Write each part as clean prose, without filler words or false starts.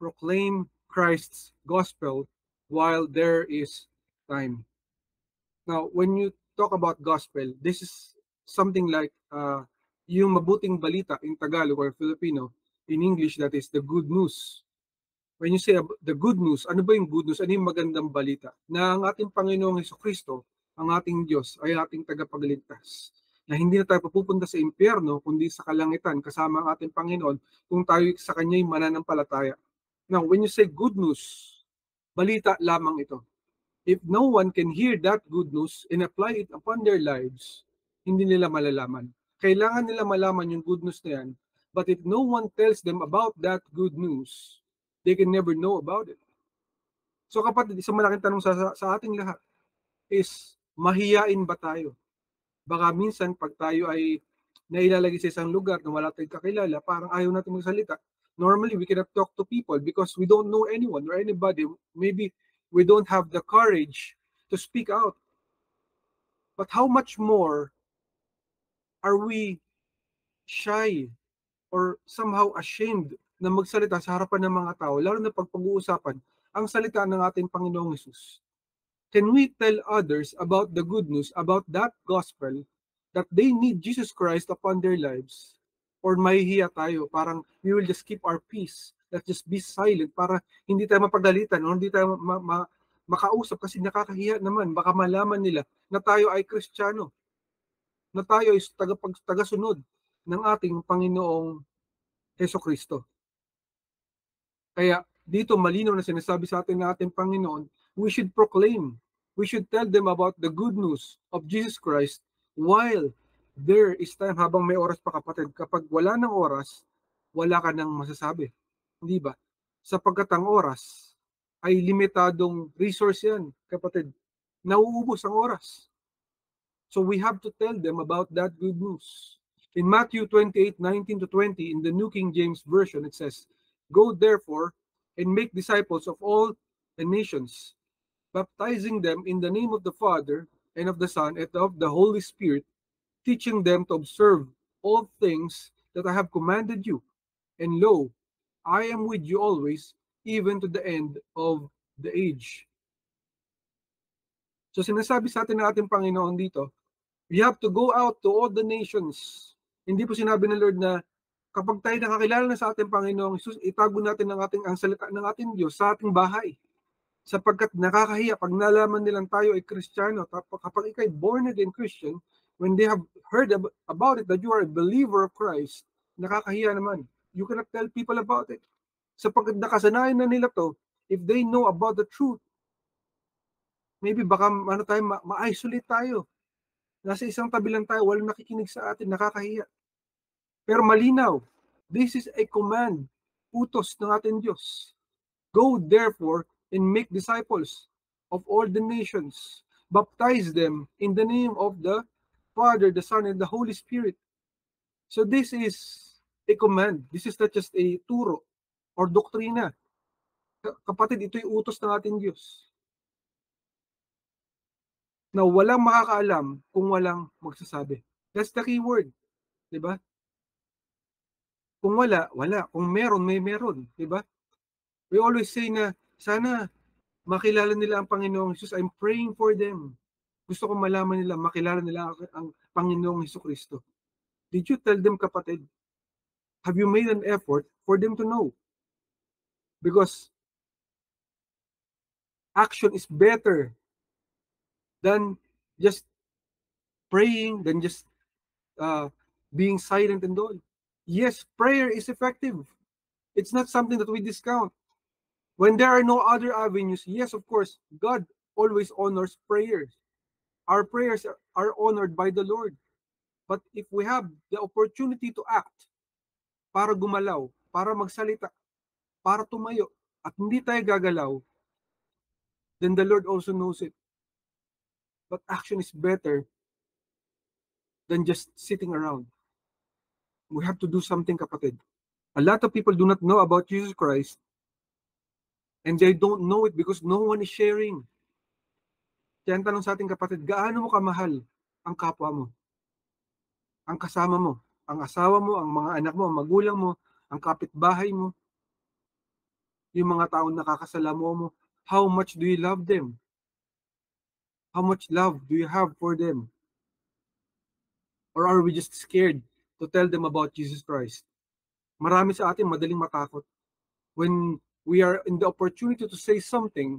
proclaim Christ's gospel while there is time. Now, when you talk about gospel, this is something like yung mabuting balita in Tagalog or Filipino. In English, that is the good news. When you say the good news, ano ba yung good news? Ano yung magandang balita? Na ang ating Panginoong Hesukristo, ang ating Diyos, ay ating tagapagligtas. Na hindi na tayo papupunta sa impyerno, kundi sa kalangitan, kasama ang ating Panginoon, kung tayo sa Kanya'y mananampalataya. Now, when you say good news, balita lamang ito. If no one can hear that good news and apply it upon their lives, hindi nila malalaman. Kailangan nila malaman yung good news na yan. But if no one tells them about that good news, they can never know about it. So kapatid, isang malaking tanong sa ating lahat is, mahiyain ba tayo? Baka minsan pag tayo ay nailalagay sa isang lugar na wala tayong kakilala, parang ayaw natin magsalita. Normally, we cannot talk to people because we don't know anyone or anybody. Maybe we don't have the courage to speak out. But how much more are we shy or somehow ashamed na magsalita sa harapan ng mga tao, lalo na pag pag-uusapan ang salita ng ating Panginoong Hesus? Can we tell others about the good news, about that gospel, that they need Jesus Christ upon their lives? Or mahihiya tayo, parang we will just keep our peace, let's just be silent, para hindi tayo mapagalitan o hindi tayo makausap kasi nakakahiya naman. Baka malaman nila na tayo ay Kristiyano, na tayo ay tagasunod ng ating Panginoong Hesukristo. Kaya dito malinaw na sinasabi sa atin ng ating Panginoon, we should proclaim, we should tell them about the good news of Jesus Christ while there is time, habang may oras pa, kapatid. Kapag wala ng oras, wala ka nang masasabi. Hindi ba? Sapagkat ang oras ay limitadong resource yan, kapatid. Nauubos ang oras. So we have to tell them about that good news. In Matthew 28:19-20, in the New King James Version, it says, "Go therefore and make disciples of all the nations, baptizing them in the name of the Father and of the Son and of the Holy Spirit, teaching them to observe all things that I have commanded you. And lo, I am with you always, even to the end of the age." So sinasabi sa atin ng ating Panginoon dito, we have to go out to all the nations. Hindi po sinabi ng Lord na kapag tayo nakakilala na sa ating Panginoong Hesus, itago natin ang salita ng ating Diyos sa ating bahay. Sapagkat nakakahiya pag nalaman nilang tayo ay Kristiyano. Kapag ikay born again Christian, when they have heard about it, that you are a believer of Christ, nakakahiya naman. You cannot tell people about it. Sapagkat nakasanayan na nila to, if they know about the truth, maybe baka ma-isolate tayo. Nasa isang tabi lang tayo, walang nakikinig sa atin, nakakahiya. Pero malinaw, this is a command, utos ng ating Diyos. Go therefore and make disciples of all the nations. Baptize them in the name of the Father, the Son, and the Holy Spirit. So this is a command. This is not just a turo or doktrina. Kapatid, ito yung utos ng ating Diyos. Na walang makakaalam kung walang magsasabi. That's the key word. Diba? Kung wala, wala. Kung meron, may meron. Diba? We always say na, sana makilala nila ang Panginoong Hesus. I'm praying for them. Gusto ko malaman nila, makilala nila ang Panginoong Hesukristo. Did you tell them, kapatid? Have you made an effort for them to know? Because action is better than just praying, than just being silent and all. Yes, prayer is effective. It's not something that we discount. When there are no other avenues, yes, of course, God always honors prayers. Our prayers are honored by the Lord. But if we have the opportunity to act, para gumalaw, para magsalita, para tumayo, at hindi tayo gagalaw, then the Lord also knows it. But action is better than just sitting around. We have to do something, kapatid. A lot of people do not know about Jesus Christ, and they don't know it because no one is sharing. Kaya ang tanong sa ating kapatid, gaano mo kamahal ang kapwa mo? Ang kasama mo, ang asawa mo, ang mga anak mo, ang magulang mo, ang kapitbahay mo. yung mga taong nakakasalamuha mo, how much do you love them? How much love do you have for them? Or are we just scared to tell them about Jesus Christ? Marami sa atin madaling matakot when we are in the opportunity to say something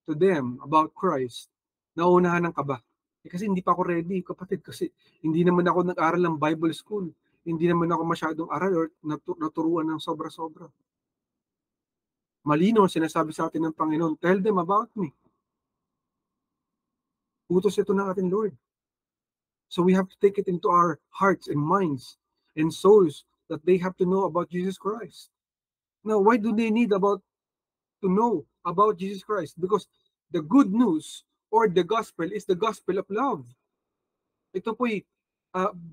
to them about Christ, nauunahan ng kaba. Kasi hindi pa ako ready, kapatid, kasi hindi naman ako nag-aral ng Bible school. Hindi naman ako masyadong aral or naturuan ng sobra-sobra. Malino sinasabi sa atin ng Panginoon, tell them about me. Utos ito ng ating Lord. So we have to take it into our hearts and minds and souls that they have to know about Jesus Christ. Now, why do they need to know about Jesus Christ? Because the good news or the gospel is the gospel of love. Ito po'y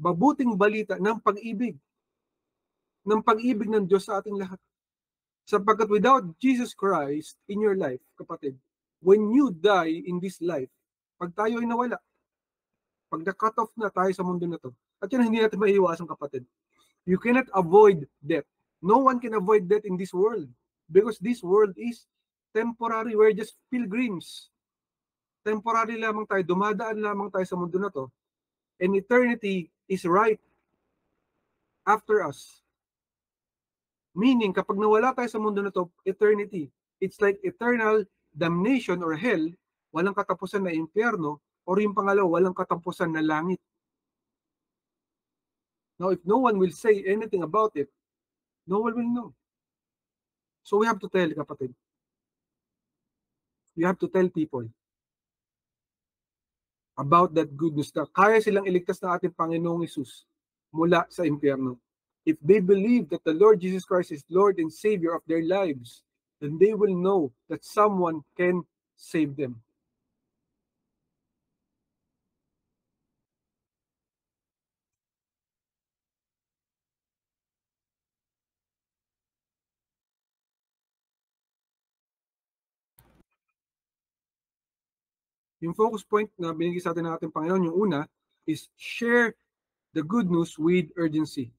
mabuting balita ng pag-ibig ng Diyos sa ating lahat. Sapagkat without Jesus Christ in your life, kapatid, when you die in this life, pag tayo ay nawala, pag na-cut off na tayo sa mundo na to, at yan hindi natin maiiwasan, kapatid. You cannot avoid death. No one can avoid death in this world because this world is temporary. We're just pilgrims. Temporary lamang tayo, dumadaan lamang tayo sa mundo na to, and eternity is right after us. Meaning, kapag nawala tayo sa mundo na to, eternity, it's like eternal damnation or hell, walang katapusan na impyerno, or yung pangalawa, walang katapusan na langit. Now, if no one will say anything about it, no one will know. So we have to tell, kapatid. You have to tell people about that good news na kaya silang iligtas ng ating Panginoong Hesus mula sa impyerno. If they believe that the Lord Jesus Christ is Lord and Savior of their lives, then they will know that someone can save them. Yung focus point na binigay sa atin ng ating Panginoon, yung una, is share the good news with urgency.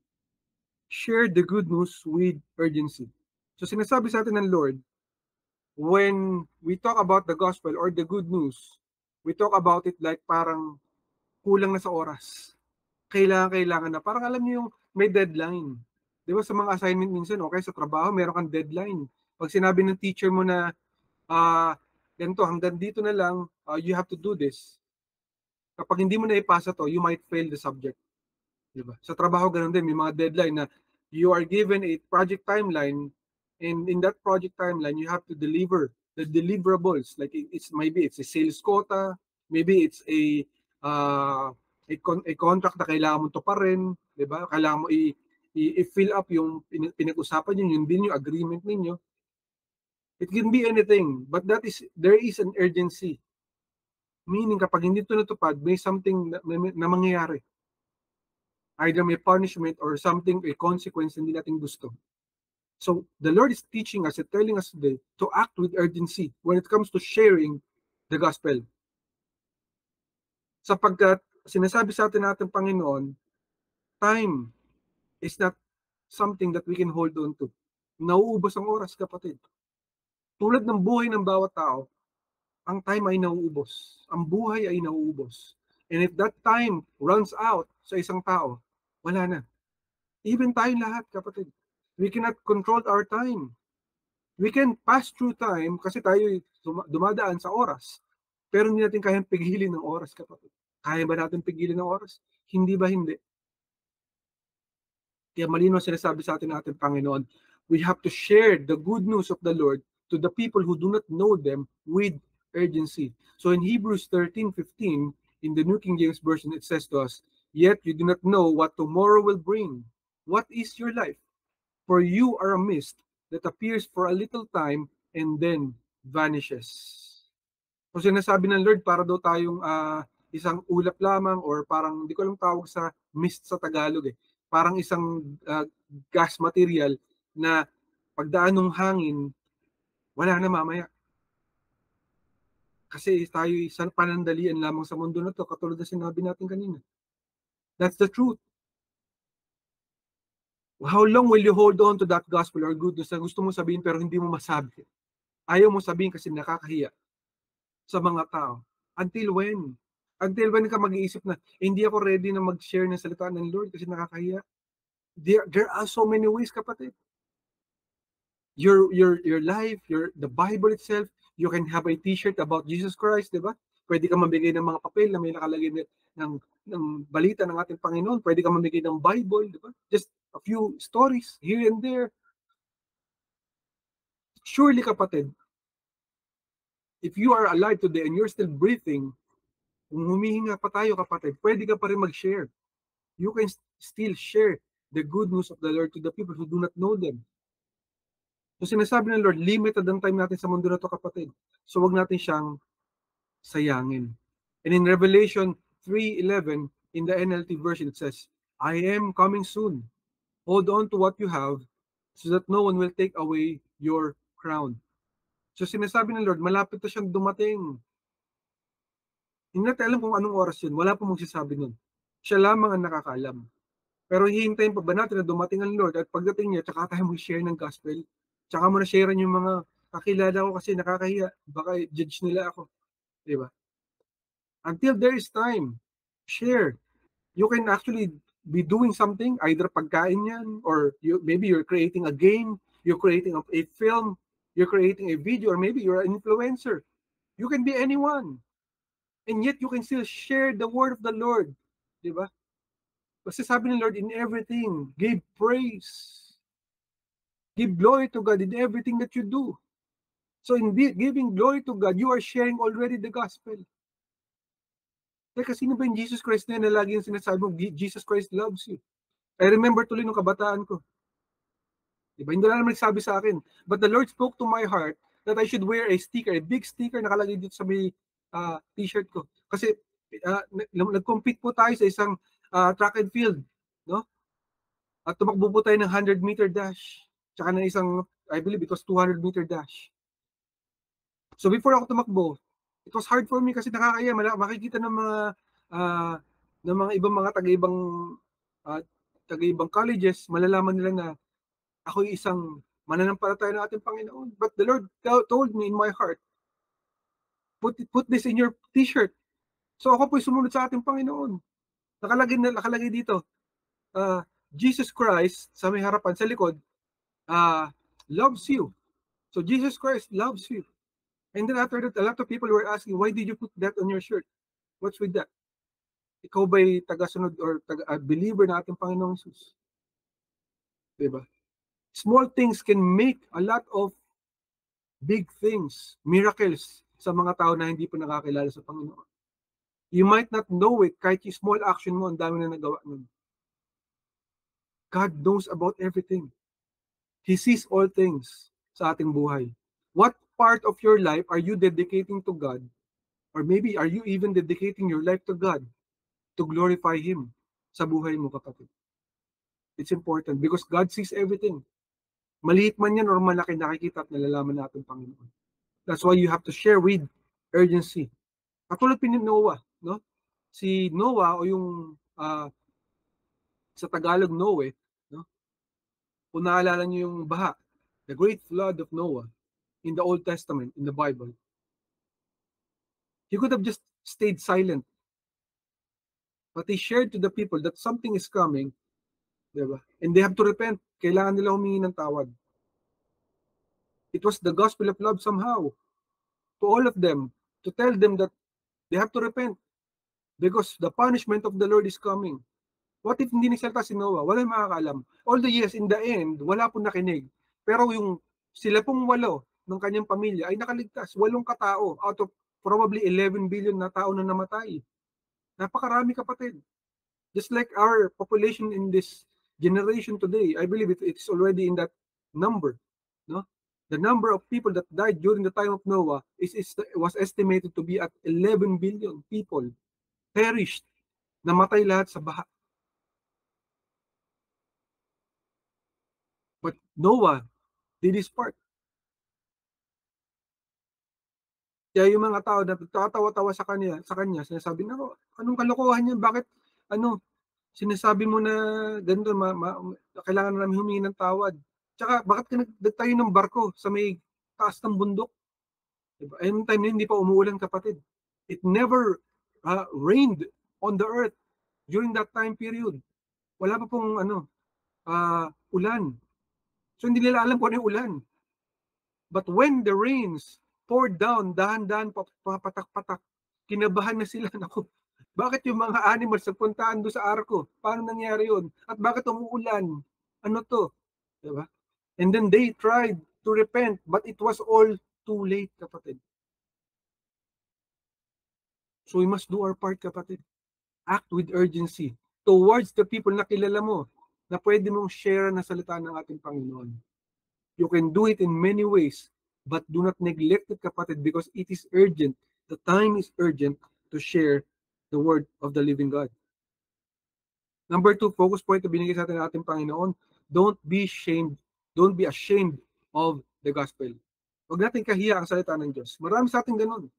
Share the good news with urgency. So sinasabi sa atin ng Lord, when we talk about the gospel or the good news, we talk about it like parang kulang na sa oras. Kailangan na. Parang alam niyo yung may deadline. Di ba sa mga assignment minsan, okay, sa trabaho, meron kang deadline. Pag sinabi ng teacher mo na, ganito, hanggang dito na lang, you have to do this. Kapag hindi mo na ipasa to, you might fail the subject. Diba? Sa trabaho, ganun din. May mga deadline na you are given a project timeline, and in that project timeline, you have to deliver the deliverables. Like maybe it's a sales quota, maybe it's a contract na kailangan mo to pa rin, di ba? Kailangan mo i-fill up yung pinag-usapan nyo, yung din yung agreement ninyo. It can be anything, but there is an urgency. Meaning kapag hindi ito natupad, may something na mangyayari. Either may punishment or something, a consequence na hindi natin gusto. So the Lord is teaching us and telling us today to act with urgency when it comes to sharing the gospel. Sapagkat sinasabi sa atin natin, Panginoon, time is not something that we can hold on to. Nauubos ang oras, kapatid. Tulad ng buhay ng bawat tao, ang time ay nauubos. Ang buhay ay nauubos. And if that time runs out sa isang tao, wala na. Even tayong lahat, kapatid. We cannot control our time. We can pass through time kasi tayo dumadaan sa oras. Pero hindi natin kayang pigilin ng oras, kapatid. Kaya ba natin pigilin ng oras? Hindi ba hindi? Kaya malino sinasabi sa atin ng ating Panginoon, we have to share the good news of the Lord to the people who do not know them with urgency. So in Hebrews 13:15, in the New King James Version, it says to us, "Yet you do not know what tomorrow will bring. What is your life? For you are a mist that appears for a little time and then vanishes." So sinasabi ng Lord, para daw tayong isang ulap lamang, or parang, hindi ko alam tawag sa mist sa Tagalog eh. Parang isang gas material na pagdaan ng hangin, wala na mamaya. Kasi tayo isang panandalian lamang sa mundo na to, katulad na sinabi natin kanina. That's the truth. How long will you hold on to that gospel or good news na gusto mo sabihin pero hindi mo masabi? Ayaw mo sabihin kasi nakakahiya sa mga tao. Until when? Until when ka mag-iisip na, hindi ako ready na mag-share ng salita ng Lord kasi nakakahiya? There are so many ways, kapatid. Your life, the Bible itself, you can have a t-shirt about Jesus Christ, di ba? Pwede ka mamigay ng mga papel na may nakalagay ng balita ng ating Panginoon. Pwede ka mamigay ng Bible, di ba? Just a few stories here and there. Surely, kapatid, if you are alive today and you're still breathing, kung humihinga pa tayo, kapatid, pwede ka pa rin mag-share. You can still share the good news of the Lord to the people who do not know them. So sinasabi ng Lord, limited ang time natin sa mundo na to, kapatid. So wag natin siyang sayangin. And in Revelation 3:11, in the NLT version, it says, I am coming soon. Hold on to what you have so that no one will take away your crown. So sinasabi ng Lord, malapit na siyang dumating. Hindi natin alam kung anong oras yun. Wala pa magsasabi nun. Siya lamang ang nakakaalam. Pero hihintayin pa ba natin na dumating ang Lord at pagdating niya, tsaka tayo mag-share ng gospel? Tsaka mo na sharean yung mga kakilala ko kasi nakakahiya. Baka judge nila ako. Diba? Until there is time, share. You can actually be doing something, either pagkain yan, or maybe you're creating a game, you're creating a film, you're creating a video, or maybe you're an influencer. You can be anyone. And yet you can still share the word of the Lord. Diba? Kasi sabi ng Lord, in everything, give praise. Give glory to God in everything that you do. So in giving glory to God, you are sharing already the gospel. Teka, sino ba yung Jesus Christ na lagi yung sinasabi mo, Jesus Christ loves you? I remember tuloy nung kabataan ko. Diba? Hindi na naman nagsabi sa akin. But the Lord spoke to my heart that I should wear a sticker, a big sticker nakalagay dito sa may t-shirt ko. Kasi nag-compete po tayo sa isang track and field. No? At tumakbo po tayo ng 100-meter dash. Tsaka ng isang, I believe it was 200-meter dash. So before ako tumakbo, it was hard for me kasi nakakaya, makikita ng mga ibang mga taga-ibang colleges, malalaman nila na ako yung isang mananampalataya ng ating Panginoon. But the Lord told me in my heart, put this in your t-shirt. So ako po sumunod sa ating Panginoon. Nakalagay dito, Jesus Christ, sa may harapan, sa likod, loves you. So Jesus Christ loves you. And then after that, a lot of people were asking, why did you put that on your shirt? What's with that? Ikaw ba'y taga-sunod or believer na ating Panginoong Jesus? Diba? Small things can make a lot of big things, miracles sa mga tao na hindi pa nakakilala sa Panginoon. You might not know it, kahit yung small action mo, ang dami na nagawa nun. God knows about everything. He sees all things sa ating buhay. What part of your life are you dedicating to God? Or maybe are you even dedicating your life to God to glorify Him sa buhay mo, kapatid? It's important because God sees everything. Maliit man yan or malaki, nakikita at nalalaman natin, Panginoon. That's why you have to share with urgency. Katulad ni Noah, no? Si Noah o yung sa Tagalog Noe, no? Kung naalala niyo yung baha, the great flood of Noah in the Old Testament, in the Bible. He could have just stayed silent. But he shared to the people that something is coming, diba? And they have to repent. Kailangan nila humingi ng tawad. It was the gospel of love somehow to all of them, to tell them that they have to repent because the punishment of the Lord is coming. What if hindi nagsalita si Noah? Walang makakaalam. Although yes, in the end, wala pong nakinig. Pero yung sila pong 8 ng kanyang pamilya ay nakaligtas. 8 katao out of probably 11 billion na tao na namatay. Napakarami, kapatid. Just like our population in this generation today, I believe it's already in that number. No? The number of people that died during the time of Noah was estimated to be at 11 billion people perished. Namatay lahat sa baha. But Noah did his part. Kaya yung mga tao na tatawa-tawa sa kanya, sinasabi na, anong kalokohan yan? Bakit, Sinasabi mo na ganito, kailangan namin humingi ng tawad. Tsaka, bakit ka nagtayo ng barko sa may taas ng bundok? Diba? Ayun time na hindi pa umuulan, kapatid. It never rained on the earth during that time period. Wala pa pong ulan. So hindi nila alam kung ano yung ulan. But when the rains poured down, dahan-dahan, papatak-patak, kinabahan na sila. Naku, bakit yung mga animals nagpuntaan doon sa arko? Paano nangyari yun? At bakit umuulan? Ano to? Diba? And then they tried to repent, but it was all too late, kapatid. So we must do our part, kapatid. Act with urgency towards the people na kilala mo, na pwede mong share na salita ng ating Panginoon. You can do it in many ways, but do not neglect it, kapatid, because it is urgent. The time is urgent to share the word of the living God. Number 2, focus point na binigay sa atin ng ating Panginoon, don't be ashamed of the gospel. Huwag natin kahiya ang salita ng Diyos. Marami sa atin ganun.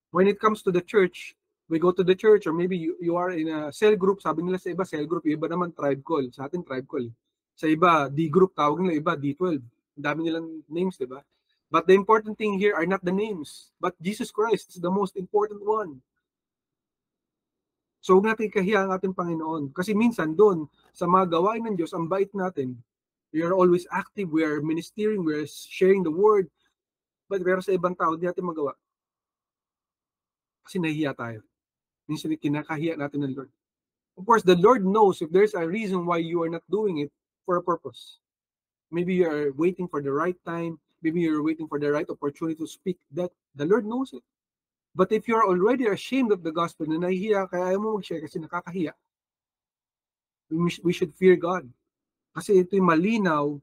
When it comes to the church, we go to the church, or maybe you are in a cell group. Sabi nila sa iba, cell group. Yung iba naman, tribe call. Sa atin, tribe call. Sa iba, D group. Tawag nila iba, D12. Ang dami nilang names, di ba? But the important thing here are not the names, but Jesus Christ is the most important one. So huwag natin kahiya ang ating Panginoon. Kasi minsan doon, sa mga gawain ng Diyos, ang bait natin. We are always active, we are ministering, we are sharing the word. But pero sa ibang tao, hindi natin magawa. Kasi nahihiya tayo. Minsan kinakahiya natin ng Lord. Of course, the Lord knows if there's a reason why you are not doing it for a purpose. Maybe you are waiting for the right time. Maybe you're waiting for the right opportunity to speak. That the Lord knows it. But if you're already ashamed of the gospel, na nahihiya, kaya ayaw mo mag-share kasi nakakahiya, we should fear God. Kasi ito'y malinaw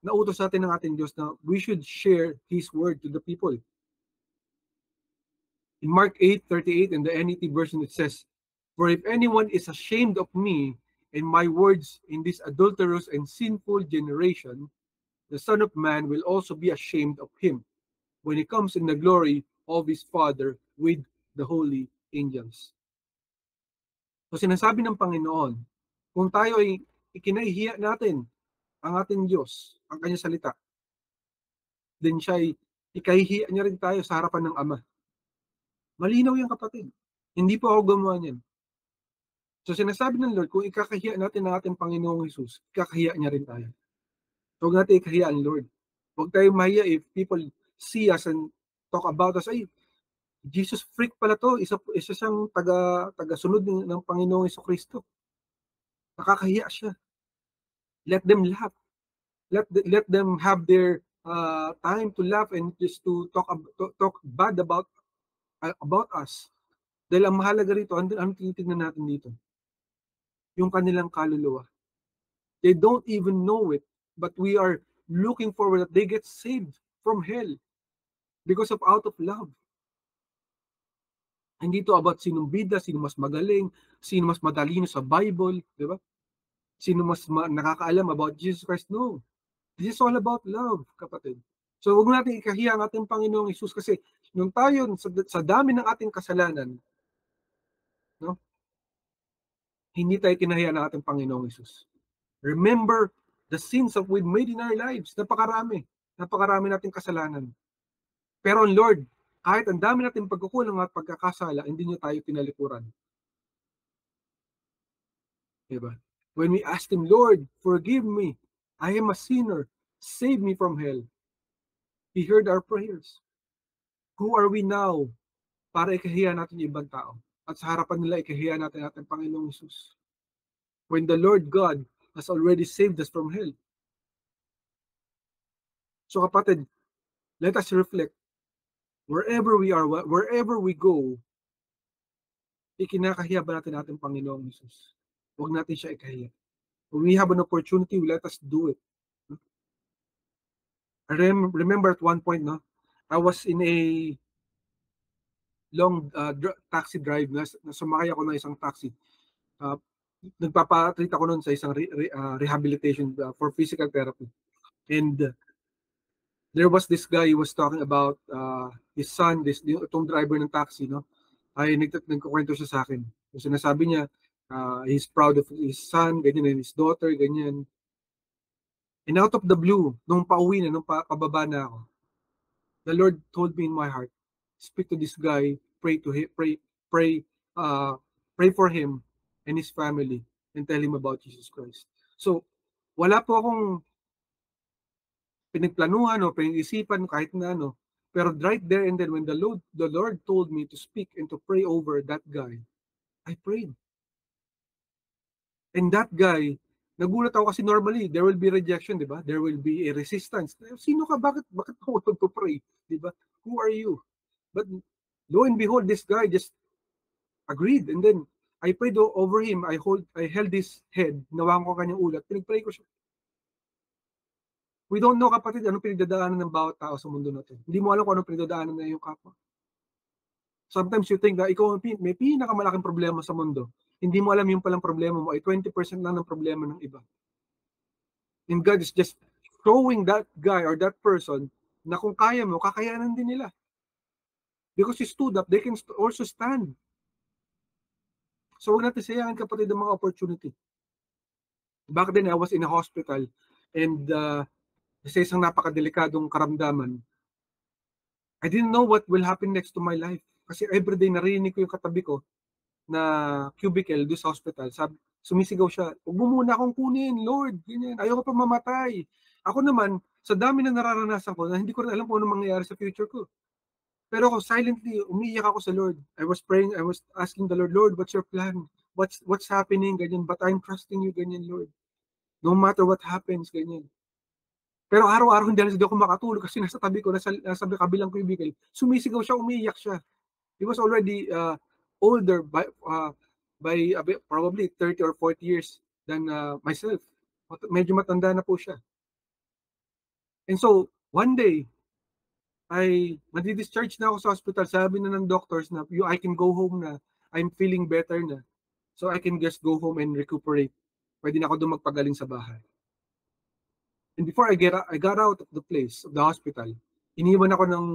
na utos natin ng ating Diyos na we should share His word to the people. In Mark 8:38 in the NET version, it says, "For if anyone is ashamed of me and my words in this adulterous and sinful generation, the Son of Man will also be ashamed of him when he comes in the glory of his Father with the holy angels." So sinasabi ng Panginoon, kung tayo ay ikinahihiya natin ang ating Diyos, ang kanyang salita, then siya ay ikahihiya niya rin tayo sa harapan ng Ama. Malinaw yan, kapatid. Hindi po ako gumawa niyan. So sinasabi ng Lord, kung ikakahiya natin ang ating Panginoong Jesus, ikakahiya niya rin tayo. So huwag natin ikahiya ang Lord. Huwag tayo mahiya if people see us and talk about us, ay, Jesus freak pala to, isa siyang taga-sunod ng Panginoong Jesucristo. Nakakahiya siya. Let them laugh. Let them have their time to laugh and just to talk bad about us. Dahil ang mahalaga rito, ano tinitignan natin dito? Yung kanilang kaluluwa. They don't even know it, but we are looking forward that they get saved from hell because of out of love. Hindi to about sinong bida, sino mas magaling, sino mas matalino sa Bible, di ba? Sino mas nakakaalam about Jesus Christ. No. This is all about love, kapatid. So huwag natin ikahiya ang ating Panginoong Hesus kasi nung tayo sa dami ng ating kasalanan, no? Hindi tayo kinahiya ng ating Panginoong Hesus. Remember the sins that we've made in our lives. Napakarami. Napakarami nating kasalanan. Pero Lord, kahit ang dami nating pagkukulang at pagkakasala, hindi niyo tayo tinalikuran. Diba? When we ask Him, Lord, forgive me. I am a sinner. Save me from hell. He heard our prayers. Who are we now para ikahiya natin yung ibang tao? At sa harapan nila, ikahiya natin ating Panginoong Hesus. When the Lord God has already saved us from hell. So kapatid, let us reflect. Wherever we are, wherever we go, ikinakahiya ba natin ating Panginoong Hesus? Huwag natin siya ikahiya. When we have an opportunity, let us do it. I remember at one point, no, I was in a long taxi drive. Sumakay ako ng isang taxi. Nagpapatreat ako noon sa isang rehabilitation for physical therapy. And there was this guy who was talking about his son, itong driver ng taxi, no? Ay nagkukwento siya sa akin. So sinasabi niya, He's proud of his son, ganyan, and his daughter, ganyan. And out of the blue, nung pauwi na, nung pababa na ako, the Lord told me in my heart, speak to this guy, pray to him, pray, uh, pray for him and his family, and tell him about Jesus Christ. So, wala po akong pinagplanuhan o pinag-isipan kahit na ano. Pero right there and then when the Lord told me to speak and to pray over that guy, I prayed. And that guy, nagulat ako kasi normally there will be rejection, di ba? There will be a resistance. Sino ka? Bakit ako magpo-pray? Di ba? Who are you? But lo and behold, this guy just agreed. And then I prayed over him. I held his head, nawakan ko kanyang ulat. Pinagpray ko siya. We don't know, kapatid, anong pinagdadaanan ng bawat tao sa mundo na to. Hindi mo alam kung anong pinagdadaanan na yung kapwa. Sometimes you think na ikaw may pinakamalaking problema sa mundo. Hindi mo alam yung palang problema mo ay 20% lang ng problema ng iba. And God is just showing that guy or that person na kung kaya mo, kakayanan din nila. Because you stood up, they can also stand. So huwag natin sayangin, kapatid, ang mga opportunity. Back then, I was in a hospital and sa isang napakadelikadong karamdaman, I didn't know what will happen next to my life. Kasi everyday narinig ko yung katabi ko na cubicle doon sa hospital. Sumisigaw siya, huwag mo muna akong kunin, Lord. Ganyan. Ayoko pa mamatay. Ako naman, sa dami na nararanasan ko, na hindi ko rin alam kung ano mangyayari sa future ko. Pero ako silently, umiiyak ako sa Lord. I was praying, I was asking the Lord, Lord, what's your plan? What's happening? Ganyan. But I'm trusting you, ganyan, Lord. No matter what happens, ganyan. Pero araw-araw hindi ako makatulog kasi nasa tabi ko, nasa kabilang cubicle. Sumisigaw siya, umiiyak siya. He was already older by probably 30 or 40 years than myself. Medyo matanda na po siya. And so, one day, madi-discharge na ako sa hospital. Sabi na ng doctors na I can go home na. I'm feeling better na. So, I can just go home and recuperate. Pwede na ako doon magpagaling sa bahay. And before I got out of the place, of the hospital, iniwan ako ng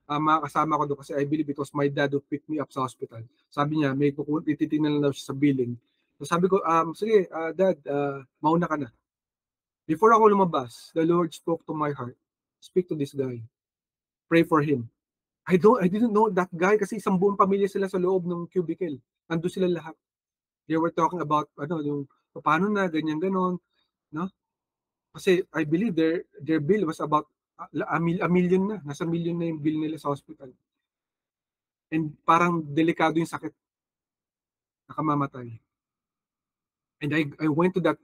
mga kasama ko doon kasi I believe it was my dad who picked me up sa hospital. Sabi niya, may titignan lang daw siya sa billing. So sabi ko, sige, Dad, mauna ka na. Before ako lumabas, the Lord spoke to my heart. Speak to this guy. Pray for him. I didn't know that guy kasi isang buong pamilya sila sa loob ng cubicle. Nandun sila lahat. They were talking about, yung paano na, ganyan-ganon. No? Kasi I believe their bill was about a million na. Nasa million na yung bill nila sa hospital. And parang delikado yung sakit. Nakamamatay. And I went to that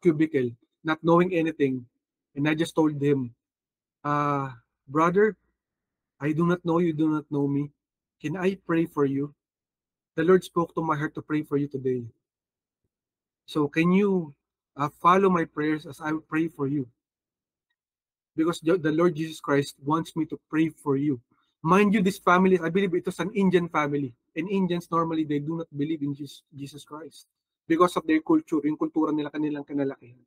cubicle not knowing anything. And I just told him, brother, I do not know you, do not know me. Can I pray for you? The Lord spoke to my heart to pray for you today. So can you follow my prayers as I pray for you? Because the Lord Jesus Christ wants me to pray for you. Mind you, this family, I believe it was an Indian family. And Indians normally, they do not believe in Jesus Christ. Because of their culture, yung kultura nila, kanilang kinalakihan.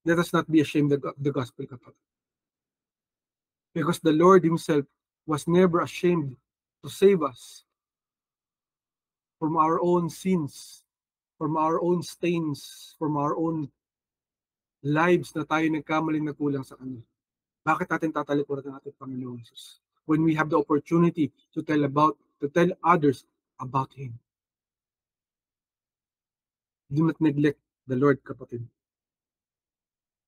Let us not be ashamed of the gospel, kapatid. Because the Lord himself was never ashamed to save us from our own sins, from our own stains, from our own lives na tayo nagkamaling nagkulang sa Kanya. Bakit natin tatalikuran ng ating Panginoon Jesus? When we have the opportunity to tell others about Him. Do not neglect the Lord, kapatid.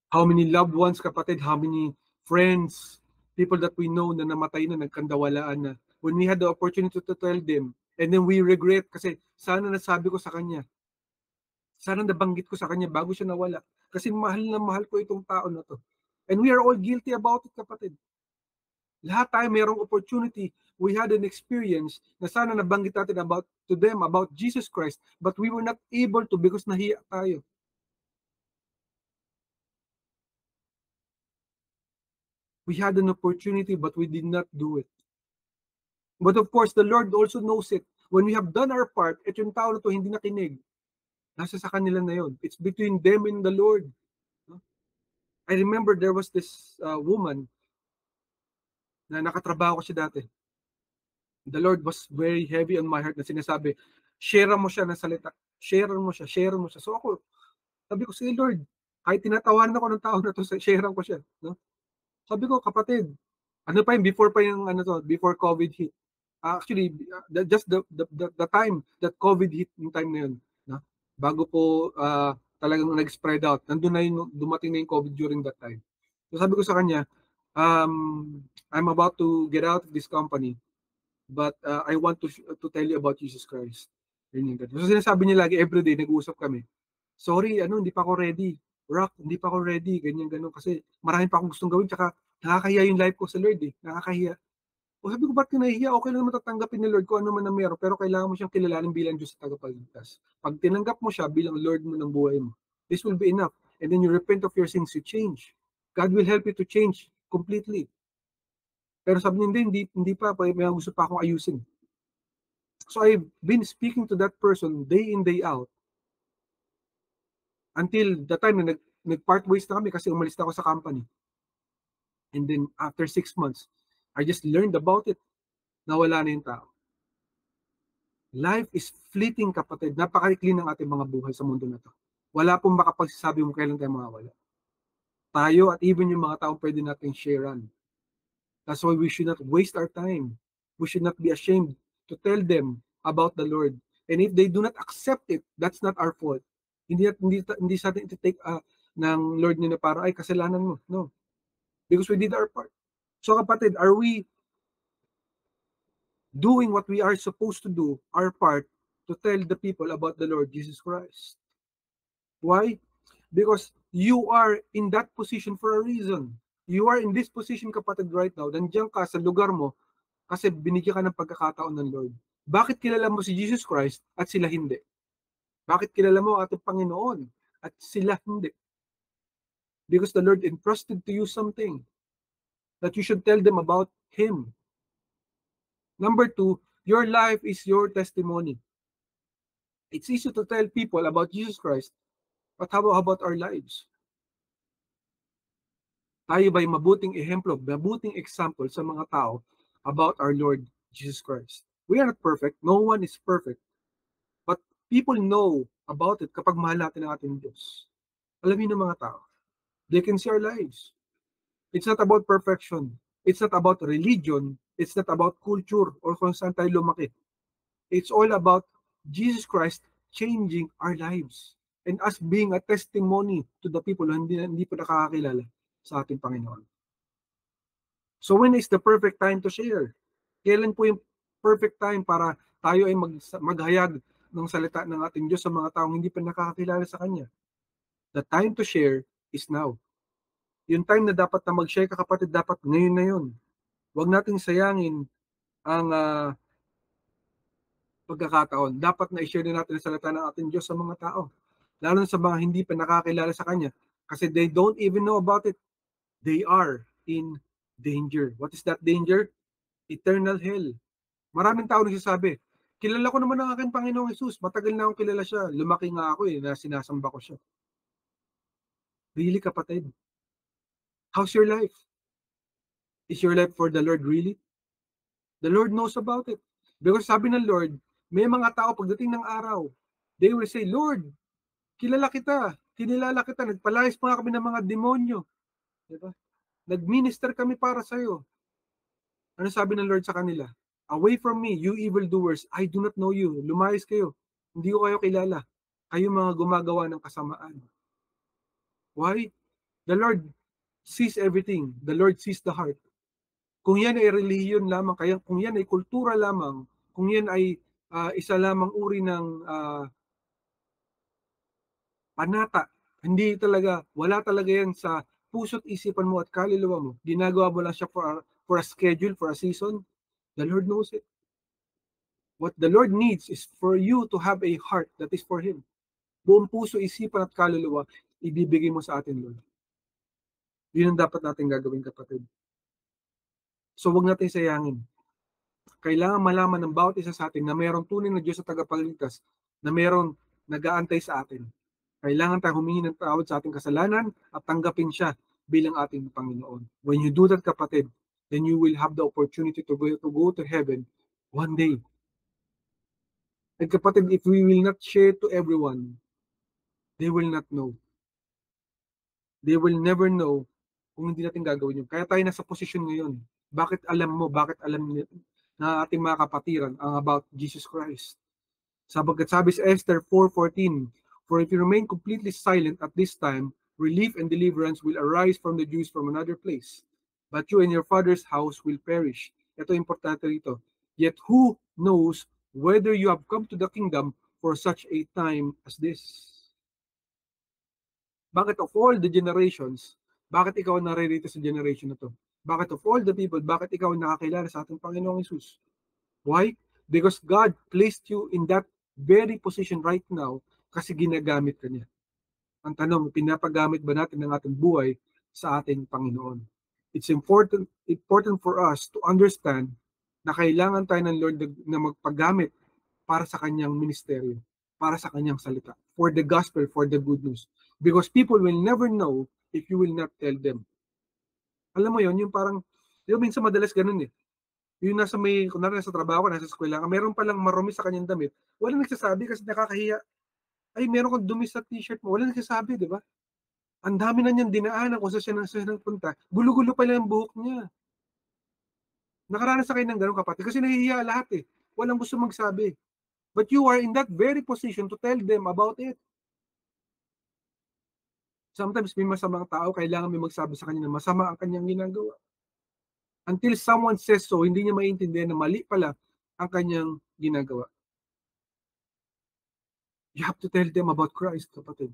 How many loved ones, kapatid, how many friends, people that we know na namatay na, nagkandawalaan na, when we had the opportunity to tell them, and then we regret kasi sana nasabi ko sa kanya, sana nabanggit ko sa kanya bago siya nawala. Kasi mahal na mahal ko itong tao na to. And we are all guilty about it, kapatid. Lahat tayo mayroong opportunity. We had an experience na sana nabanggit natin to them about Jesus Christ, but we were not able to because nahiya tayo. We had an opportunity, but we did not do it. But of course, the Lord also knows it. When we have done our part, at yung tao na to hindi nakinig, nasa sa kanila na yun. It's between them and the Lord. I remember there was this woman, na nakatrabaho ko siya dati. The Lord was very heavy on my heart na sinasabi, share mo siya ng salita. Share mo siya, share mo siya. So ako, sabi ko, sige Lord, kahit tinatawanan ako ng tao na to, share ko siya. No? Sabi ko, kapatid, ano pa yun, before pa yung, before COVID hit. Actually, just the time that COVID hit, yung time na yun, no? Bago po talagang nag-spread out, nandun na yung, dumating na yung COVID during that time. So sabi ko sa kanya, I'm about to get out of this company, but I want to tell you about Jesus Christ. So sinasabi niya lagi, everyday, nag-uusap kami. Sorry, hindi pa ako ready. Rock, hindi pa ako ready. Ganyan, kasi marami pa akong gustong gawin. Tsaka nakakahiya yung life ko sa Lord eh. Nakakahiya. O sabi ko, ba't ka nahihiya? Okay lang naman tatanggapin ni Lord kung ano man na meron. Pero kailangan mo siyang kilalanin bilang Diyos sa tagapagligtas. Pag tinanggap mo siya bilang Lord mo ng buhay mo, this will be enough. And then you repent of your sins, you change. God will help you to change completely. Pero sabi niya, hindi pa. May gusto pa akong ayusin. So I've been speaking to that person day in, day out. Until the time na nag-part ways na kami kasi umalis na ako sa company. And then after 6 months, I just learned about it. Nawala na yung tao. Life is fleeting, kapatid. Napakaikli ng ating mga buhay sa mundo na to. Wala pong makapagsasabi mo kailan tayo mawawala. Tayo at even yung mga tao pwede natin sharean. That's why we should not waste our time. We should not be ashamed to tell them about the Lord. And if they do not accept it, that's not our fault. Hindi sa atin iti-take ng Lord niya na para, ay, kasalanan mo. No. Because we did our part. So kapatid, are we doing what we are supposed to do, our part, to tell the people about the Lord Jesus Christ? Why? Because you are in that position for a reason. You are in this position, kapatid, right now. Nandiyan ka sa lugar mo kasi binigyan ka ng pagkakataon ng Lord. Bakit kilala mo si Jesus Christ at sila hindi? Bakit kilala mo ating Panginoon at sila hindi? Because the Lord entrusted to you something that you should tell them about Him. Number 2, your life is your testimony. It's easy to tell people about Jesus Christ, but how about our lives? Tayo ba'y mabuting ehemplo, mabuting example sa mga tao about our Lord Jesus Christ? We are not perfect. No one is perfect. But people know about it kapag mahal natin ang ating Diyos. Alamin ng mga tao. They can see our lives. It's not about perfection. It's not about religion. It's not about culture or kung saan tayo lumaki. It's all about Jesus Christ changing our lives and us being a testimony to the people na hindi pa nakakakilala sa ating Panginoon. So when is the perfect time to share? Kailan po yung perfect time para tayo ay maghayag ng salita ng ating Diyos sa mga taong hindi pa nakakakilala sa Kanya? The time to share is now. Yung time na dapat na mag-share ka, kapatid, dapat ngayon na yun. Huwag nating sayangin ang pagkakataon. Dapat na i-share na natin ang salita ng ating Diyos sa mga tao. Lalo na sa mga hindi pa nakakilala sa Kanya. Kasi they don't even know about it. They are in danger. What is that danger? Eternal hell. Maraming tao nagsasabi, kilala ko naman ang aking Panginoong Jesus. Matagal na akong kilala siya. Lumaki nga ako na sinasamba ko siya. Really, kapatid? How's your life? Is your life for the Lord really? The Lord knows about it. Because sabi ng Lord, may mga tao pagdating ng araw, they will say, Lord, kilala kita, kinilala kita, nagpalayas pa kami ng mga demonyo. Diba? Nag-minister kami para sa'yo. Ano sabi ng Lord sa kanila? Away from me, you evildoers, I do not know you. Lumayas kayo. Hindi ko kayo kilala. Kayo mga gumagawa ng kasamaan. Why? The Lord sees everything. The Lord sees the heart. Kung yan ay relihiyon lamang, kung yan ay kultura lamang, kung yan ay isa lamang uri ng panata, hindi talaga, wala talaga yan sa puso't isipan mo at kaluluwa mo. Ginagawa mo lang siya for a schedule, for a season. The Lord knows it. What the Lord needs is for you to have a heart that is for Him. Buong puso, isipan at kaluluwa, ibibigay mo sa atin, Lord. Yun ang dapat natin gagawin, kapatid. So huwag natin sayangin. Kailangan malaman ng bawat isa sa atin na mayroong tunay na Diyos sa tagapagligtas, na mayroong nag-aantay sa atin. Kailangan tayong humingi ng tawad sa ating kasalanan at tanggapin siya bilang ating Panginoon. When you do that, kapatid, then you will have the opportunity to go to heaven one day. And kapatid, if we will not share to everyone, they will not know. They will never know kung hindi natin gagawin yun. Kaya tayo nasa posisyon ngayon. Bakit alam mo, bakit alam na ating mga kapatiran ang about Jesus Christ? Sapagkat sabi sa Esther 4:14, "For if you remain completely silent at this time, relief and deliverance will arise from the Jews from another place. But you and your father's house will perish." Ito importante rito. "Yet who knows whether you have come to the kingdom for such a time as this?" Bakit of all the generations, bakit ikaw naririto sa generation na to? Bakit of all the people, bakit ikaw nakakilala sa ating Panginoong Hesus? Why? Because God placed you in that very position right now kasi ginagamit ka niya. Ang tanong, pinapagamit ba natin ang ating buhay sa ating Panginoon? It's important for us to understand na kailangan tayo ng Lord na magpagamit para sa kanyang ministeryo, para sa kanyang salita, for the gospel, for the good news. Because people will never know if you will not tell them. Alam mo yon, yung parang, yung minsan madalas ganun eh. Yung nasa kunwari nasa trabaho, nasa eskwela, meron palang marumi sa kanyang damit, wala nagsasabi kasi nakakahiya. Ay, meron kang dumi sa t-shirt mo, wala nagsasabi, di ba? Ang dami na niyang dinaanan kung saan siya nagpunta. Gulo-gulo pa lang ang buhok niya. Nakaranas na kayo ng ganun, kapatid, kasi nahihiya lahat eh. Walang gusto magsabi. But you are in that very position to tell them about it. Sometimes may masamang tao, kailangan may magsabi sa kanya na masama ang kanyang ginagawa. Until someone says so, hindi niya maintindihan na mali pala ang kanyang ginagawa. You have to tell them about Christ, kapatid.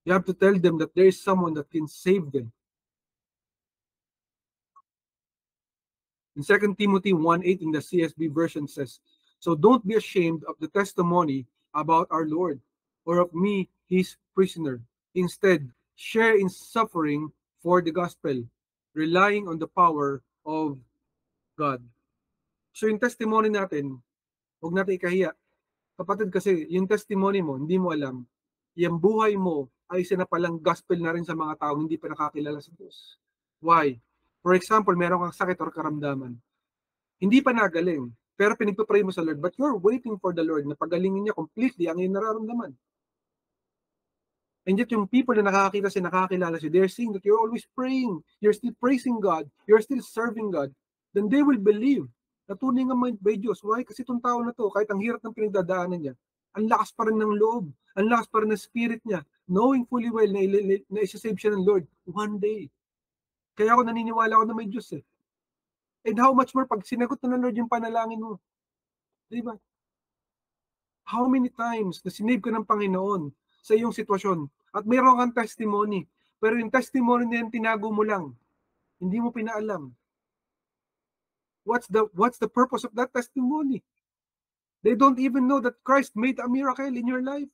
You have to tell them that there is someone that can save them. In 2 Timothy 1:8 in the CSB version says, "So don't be ashamed of the testimony about our Lord, or of me, his prisoner. Instead, share in suffering for the gospel, relying on the power of God." So yung testimony natin, huwag natin ikahiya. Kapatid, kasi yung testimony mo, hindi mo alam, yung buhay mo ay isa na palang gospel na rin sa mga taong hindi pa nakakilala sa Diyos. Why? For example, meron kang sakit or karamdaman. Hindi pa nagaling, pero pinagpapray mo sa Lord, but you're waiting for the Lord na pagalingin niya completely ang iyong nararamdaman. And yet yung people na nakakakilala siya, they're seeing that you're always praying, you're still praising God, you're still serving God, then they will believe na tunay nga may Diyos. Why? Kasi itong tao na to, kahit ang hirap ng pinagdadaanan niya, ang lakas pa rin ng loob, ang lakas pa rin ng spirit niya, knowing fully well na isa-save siya ng Lord one day. Kaya ako naniniwala ako na may Diyos eh. And how much more pag sinagot na ng Lord yung panalangin mo. Di ba? How many times na sinave ka ng Panginoon sa iyong sitwasyon at mayroon kang testimony, pero yung testimony na yan tinago mo lang, hindi mo pinaalam. What's the purpose of that testimony? They don't even know that Christ made a miracle in your life.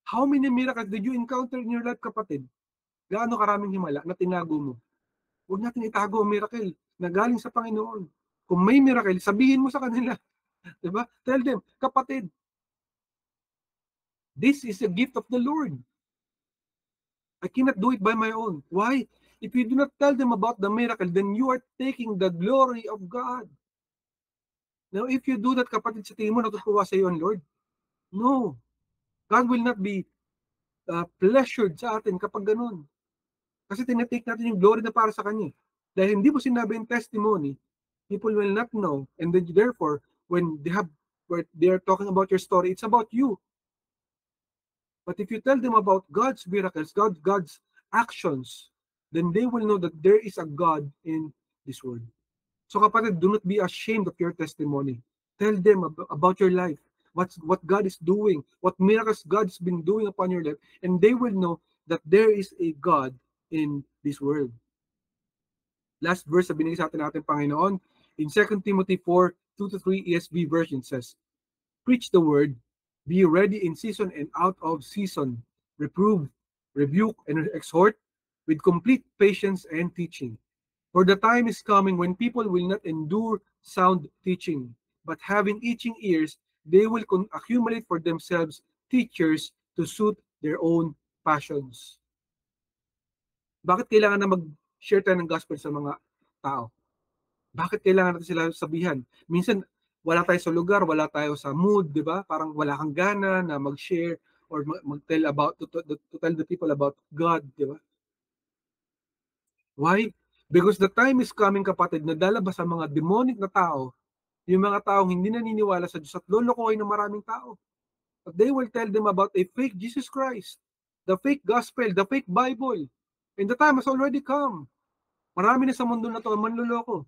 How many miracles did you encounter in your life, kapatid? Gaano karaming himala na tinago mo? Huwag natin itago ang miracle na galing sa Panginoon. Kung may miracle, sabihin mo sa kanila. Diba? Tell them, kapatid, this is a gift of the Lord. I cannot do it by my own. Why? If you do not tell them about the miracle, then you are taking the glory of God. Now, if you do that, kapatid, sa tingin mo, natutuwa sa iyo ang Lord? No. God will not be pleasured sa atin kapag ganun. Kasi tinatake natin yung glory na para sa Kanya. Dahil hindi mo sinabi yung testimony, people will not know. And then, therefore, when they are talking about your story, it's about you. But if you tell them about God's miracles, God's actions, then they will know that there is a God in this world. So kapatid, do not be ashamed of your testimony. Tell them about your life, what God is doing, what miracles God has been doing upon your life, and they will know that there is a God in this world. Last verse na binigay sa ating Panginoon, in 2 Timothy 4:2-3 ESV version says, "Preach the word, be ready in season and out of season, reprove, rebuke, and exhort with complete patience and teaching. For the time is coming when people will not endure sound teaching, but having itching ears, they will accumulate for themselves teachers to suit their own passions." Bakit kailangan na mag-share tayo ng gospel sa mga tao. Bakit kailangan natin sila sabihan? Minsan, wala tayo sa lugar, wala tayo sa mood, di ba? Parang wala kang gana na mag-share or mag-tell about, to tell the people about God, di ba? Why? Because the time is coming, kapatid, na lalabas ang mga demonic na tao, yung mga taong hindi naniniwala sa Diyos at lolokohin ng maraming tao. But they will tell them about a fake Jesus Christ, the fake gospel, the fake Bible. And the time has already come. Marami na sa mundo na to ang manloloko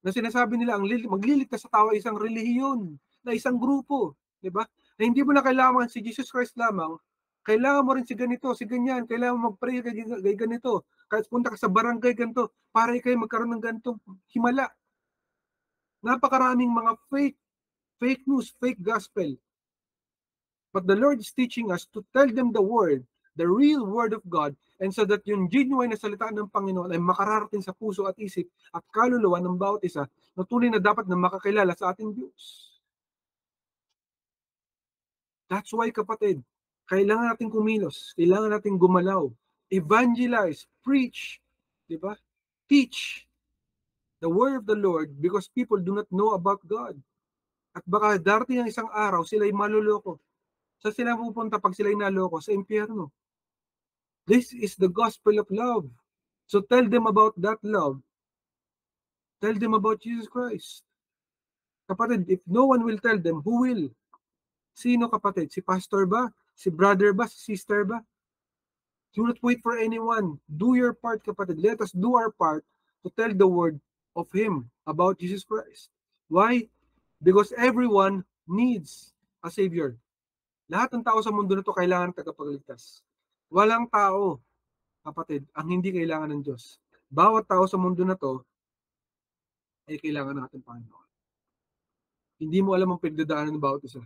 na sinasabi nila ang magliligtas sa tao ay isang relihiyon, na isang grupo, di ba? Na hindi mo na kailangan si Jesus Christ lamang, kailangan mo rin si ganito, si ganyan, kailangan mo mag-pray kay ganito, kahit punta ka sa barangay ganito, para kayo magkaroon ng ganitong himala. Napakaraming mga fake news, fake gospel. But the Lord is teaching us to tell them the word, the real word of God, and so that yung genuine na salita ng Panginoon ay makararating sa puso at isip at kaluluwa ng bawat isa na tunay na dapat na makakilala sa ating Diyos. That's why, kapatid, kailangan natin kumilos, kailangan natin gumalaw, evangelize, preach, di ba? Teach the word of the Lord because people do not know about God. At baka darating ang isang araw, sila ay maluloko. Saan sila pupunta pag sila ay naloko? Sa impyerno. This is the gospel of love. So tell them about that love. Tell them about Jesus Christ. Kapatid, if no one will tell them, who will? Sino, kapatid? Si pastor ba? Si brother ba? Si sister ba? Do not wait for anyone. Do your part, kapatid. Let us do our part to tell the word of Him about Jesus Christ. Why? Because everyone needs a Savior. Lahat ng tao sa mundo na ito kailangan ng tagapagligtas. Walang tao, kapatid, ang hindi kailangan ng Diyos. Bawat tao sa mundo na to ay kailangan ng ating Panginoon. Hindi mo alam ang pinagdadaanan ng bawat isa.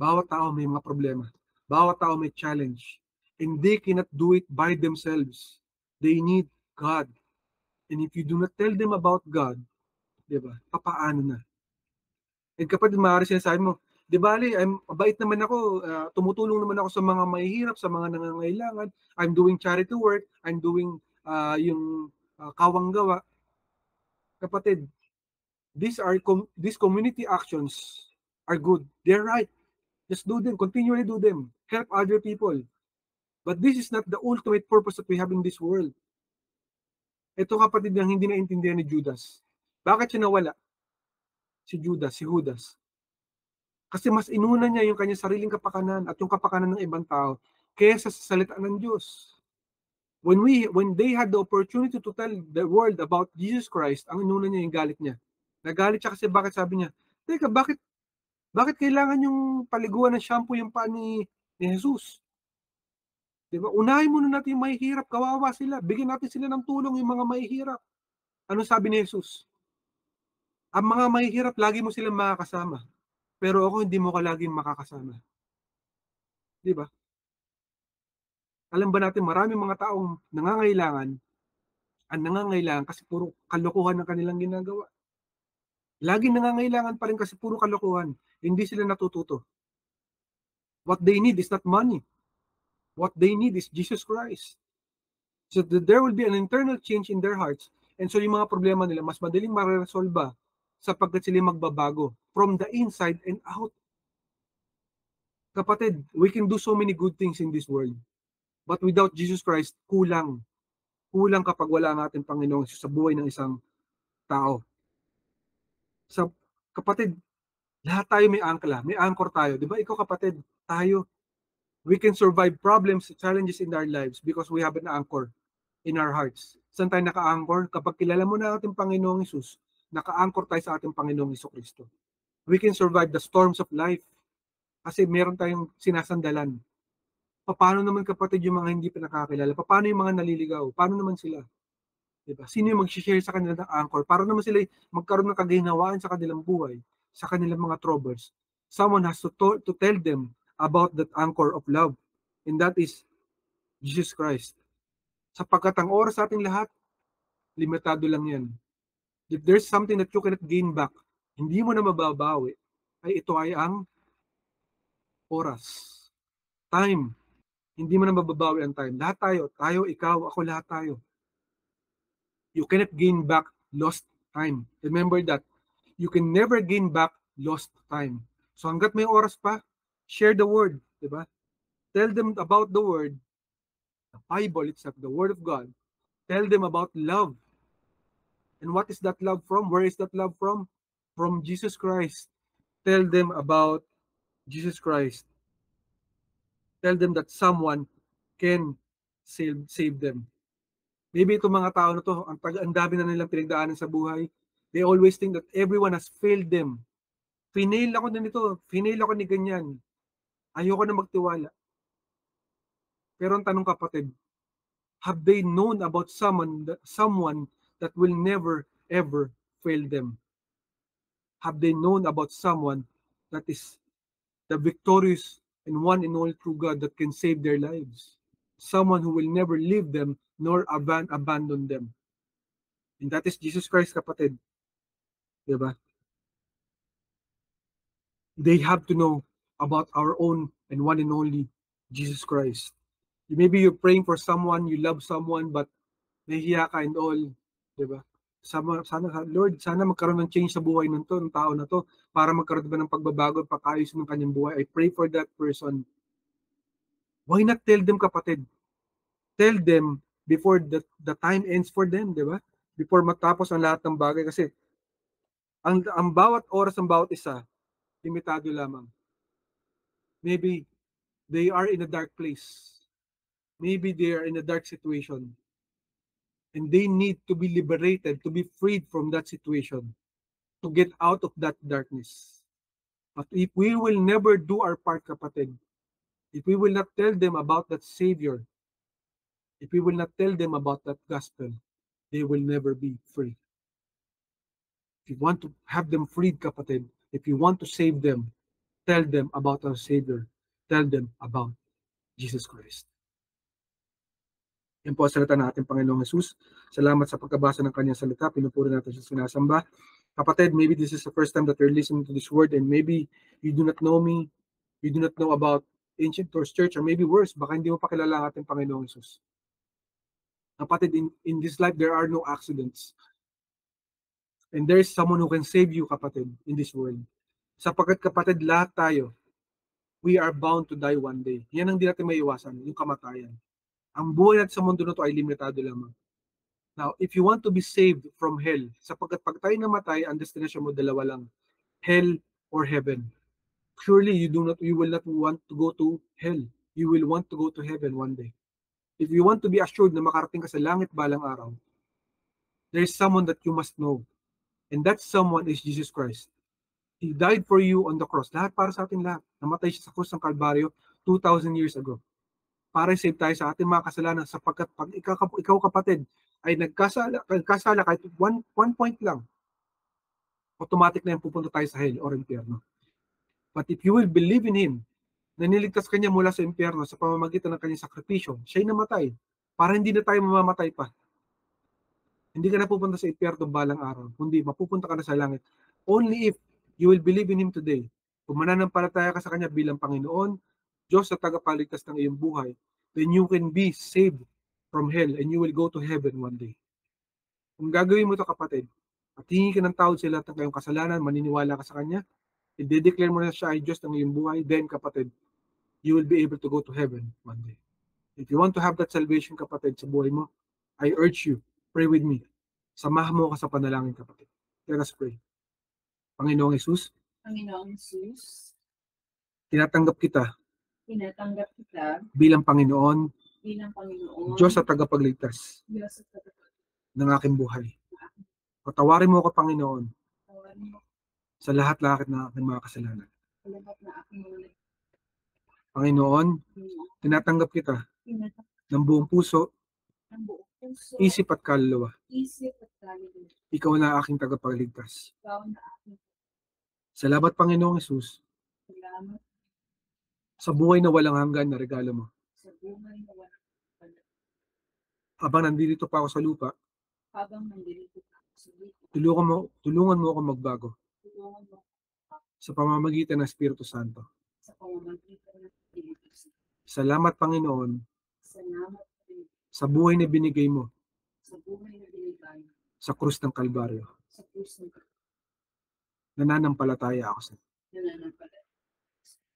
Bawat tao may mga problema. Bawat tao may challenge. And they cannot do it by themselves. They need God. And if you do not tell them about God, di ba, papaano na? And kapag maaari sinasabi mo, di bali, mabait naman ako, tumutulong naman ako sa mga mahihirap, sa mga nangangailangan, I'm doing charity work, I'm doing yung kawanggawa. Kapatid, these community actions are good. They're right. Just do them, continually do them. Help other people. But this is not the ultimate purpose that we have in this world. Ito, kapatid, ang hindi naintindihan ni Judas. Bakit siya nawala? Si Judas. Kasi mas inuna niya yung kanyang sariling kapakanan at yung kapakanan ng ibang tao kaysa sa salita ng Diyos. When they had the opportunity to tell the world about Jesus Christ, ang inuna niya yung galit niya. Nagalit siya kasi bakit sabi niya, teka, bakit kailangan yung paliguan ng shampoo yung paa ni Jesus? Diba? Unahin muna natin yung mahihirap, kawawa sila. Bigyan natin sila ng tulong yung mga mahihirap. Ano sabi ni Jesus? Ang mga mahihirap, lagi mo silang makakasama. Pero ako, hindi mo ka laging makakasama. Diba? Alam ba natin, maraming mga taong nangangailangan kasi puro kalokohan ng kanilang ginagawa. Laging nangangailangan pa rin kasi puro kalokohan. Hindi sila natututo. What they need is not money. What they need is Jesus Christ. So there will be an internal change in their hearts. And so yung mga problema nila, mas madaling maresolba sapagkat sila magbabago from the inside and out. Kapatid, we can do so many good things in this world. But without Jesus Christ, kulang. Kulang kapag wala ang ating Panginoon sa buhay ng isang tao. So, kapatid, lahat tayo may angkla. May anchor tayo. Di ba? Ikaw, kapatid, tayo. We can survive problems, challenges in our lives because we have an anchor in our hearts. Saan tayo naka-anchor? Kapag kilala mo na ating Panginoong Hesus, naka-anchor tayo sa ating Panginoong Hesukristo. We can survive the storms of life kasi meron tayong sinasandalan. Paano naman, kapatid, yung mga hindi pa nakakilala? Paano yung mga naliligaw? Paano naman sila? Diba? Sino yung mag-share sa kanila ng anchor? Para naman sila magkaroon ng kaginhawaan sa kanilang buhay, sa kanilang mga troubles. Someone has to tell them about that anchor of love. And that is Jesus Christ. Sapagkat ang oras sa ating lahat, limitado lang yan. If there's something that you cannot gain back, hindi mo na mababawi, ay ito ay ang oras. Time. Hindi mo na mababawi ang time. Lahat tayo, ikaw, ako, lahat tayo. You cannot gain back lost time. Remember that. You can never gain back lost time. So hanggat may oras pa, share the word, di ba? Tell them about the word, the Bible itself, the word of God. Tell them about love. And what is that love from? Where is that love from? From Jesus Christ. Tell them about Jesus Christ. Tell them that someone can save them. Maybe itong mga tao na to, ang dami na nilang pinagdaanan sa buhay. They always think that everyone has failed them. Finail ako na nito. Finail ako ni ganyan. Ayoko na magtiwala. Pero ang tanong kapatid, have they known about someone that will never ever fail them? Have they known about someone that is the victorious and one and only true God that can save their lives? Someone who will never leave them nor abandon them. And that is Jesus Christ, kapatid. Diba? They have to know about our own and one and only Jesus Christ. Maybe you're praying for someone, you love someone, but nahihiya ka and all. Diba? Sana, Lord, sana magkaroon ng change sa buhay ng tao na to para magkaroon ba ng pagbabago at pag-ayos ng kanyang buhay. I pray for that person. Why not tell them, kapatid? Tell them before the time ends for them, di ba? Before matapos ang lahat ng bagay. Kasi ang bawat oras ng bawat isa, limitado lamang. Maybe they are in a dark place. Maybe they are in a dark situation. And they need to be liberated, to be freed from that situation, to get out of that darkness. But if we will never do our part, kapatid, if we will not tell them about that Savior, if we will not tell them about that gospel, they will never be free. If you want to have them freed, kapatid, if you want to save them, tell them about our Savior. Tell them about Jesus Christ. Yan po ang salita natin, Panginoong Jesus. Salamat sa pagkabasa ng kanyang salita. Pinupuri natin siya sinasamba. Kapatid, maybe this is the first time that you're listening to this word and maybe you do not know me, you do not know about Ancient Doors Church, or maybe worse, baka hindi mo pa kilala ang ating Panginoong Jesus. Kapatid, in this life, there are no accidents. And there is someone who can save you, kapatid, in this world. Sapagkat, kapatid, lahat tayo, we are bound to die one day. Yan ang di natin maiiwasan, yung kamatayan. Ang buhay natin sa mundo na to ay limitado lamang. Now, if you want to be saved from hell, sapagkat pag tayo namatay, ang destination mo dalawa lang, hell or heaven. Surely you will not want to go to hell. You will want to go to heaven one day. If you want to be assured na makarating ka sa langit balang araw, there is someone that you must know. And that someone is Jesus Christ. He died for you on the cross. Lahat para sa atin lahat. Namatay siya sa krus ng Kalbaryo 2,000 years ago. Para save tayo sa ating mga kasalanan sapagkat pag ikaw kapatid ay nagkasala kahit one point lang, automatic na yung pupunta tayo sa hell or impyerno. But if you will believe in Him, na niligtas kanya mula sa impyerno sa pamamagitan ng kanyang sakripisyo, siya'y namatay para hindi na tayo mamamatay pa. Hindi ka na pupunta sa impyerno balang araw, kundi mapupunta ka na sa langit. Only if you will believe in Him today, kung mananampalataya ka sa Kanya bilang Panginoon, Diyos sa tagapagligtas ng iyong buhay, then you can be saved from hell and you will go to heaven one day. Kung gagawin mo ito, kapatid, at hingi ka ng tawad sa lahat ng kayong kasalanan, maniniwala ka sa Kanya, i-declare mo na siya ay Diyos ng iyong buhay, then, kapatid, you will be able to go to heaven one day. If you want to have that salvation, kapatid, sa buhay mo, I urge you, pray with me. Samahan mo ka sa panalangin, kapatid. Let us pray. Panginoong Jesus, tinatanggap kita bilang Panginoon, Diyos at tagapagligtas ng aking buhay. Patawarin mo ako, Panginoon, sa lahat-lahat na aking mga kasalanan. Panginoon, tinatanggap kita ng buong puso, isip at kaluluwa. Ikaw na aking tagapagligtas. Salamat, Panginoong Jesus, sa buhay na walang hanggan na regalo mo. Habang nandito pa ako sa lupa, tulungan mo ako magbago sa pamamagitan ng Espiritu Santo. Salamat, Panginoon, sa buhay na binigay mo sa krus ng Kalbaryo. sa puso ng Nananampalataya ako sa iyo. nananampalataya.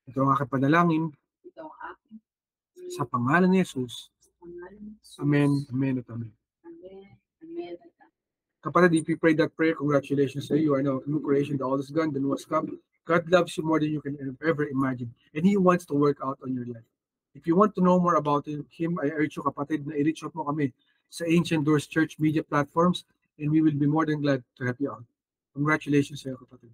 Ito ang aking panalangin Ito ang aking sa pangalan ni Jesus. sa pangalan ni Jesus. Amen, amen at amen. Amen. Amen. At amen. Kapatid, if you prayed that prayer, congratulations to you. You are now a new creation. The old is gone, the new has come. God loves you more than you can ever imagine. And He wants to work out on your life. If you want to know more about Him, I urge you, kapatid, na i-reach out mo kami sa Ancient Doors Church media platforms and we will be more than glad to help you out. Congratulations sa iyo, kapatid.